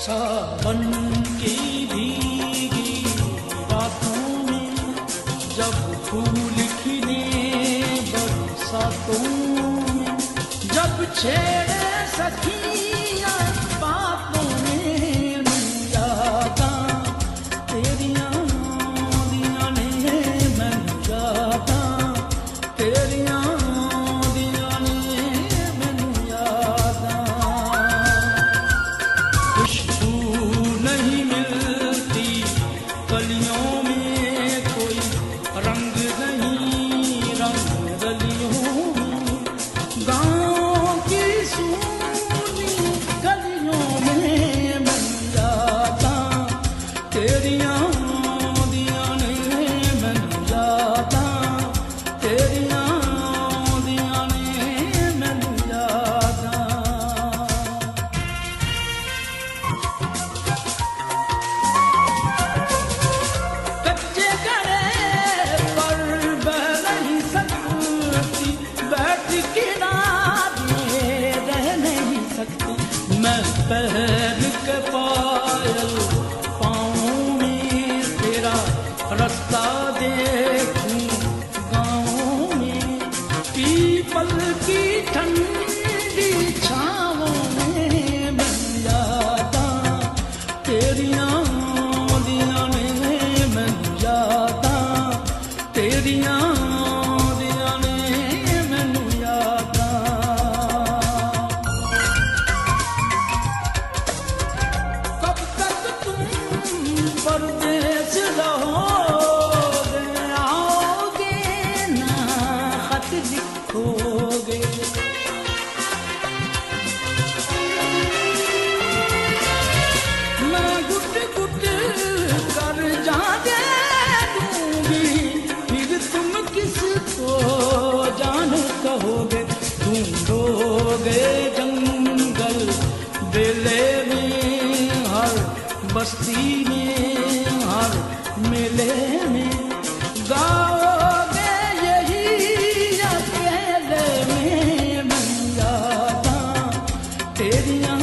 सावन की भीगी रातों में जब फूल खिले बरसातों में, जब छेड़े सखियां बातों में, यादा तेरियां दियां ने मैनू यादा तेरियां दियां ने मैनू यादा। खुशबू नहीं मिलती कलियों में, कोई रंग नहीं रंग गलियों में, गाँव की सूनी गलियों में मैं जाता तेरियां दियां ने मैनू यादा तेरियां दियां ने मैनू यादा। कच्चे घड़े पर बह नहीं सकती, बैठ किनारे रह नहीं सकती, मैं पैर के पायल पाँव में तेरा रास्ता देखूं गाँव में, पीपल की ठंडी छाँवों में मैं जाता तेरियां दियां ने मैनू यादा तेरियां दियां ने मैनू यादा। कब तक तुम परदेस रहोगे, आओगे ना खत लिखोगे, मैं गुट गुट कर जाने दूंगी, फिर तुम किसको जान कहोगे, ढूंढोगे जंगल बेले में, हर बस्ती में हर मेले में, गाओगे यही अकेले में मैं यादा तेरियां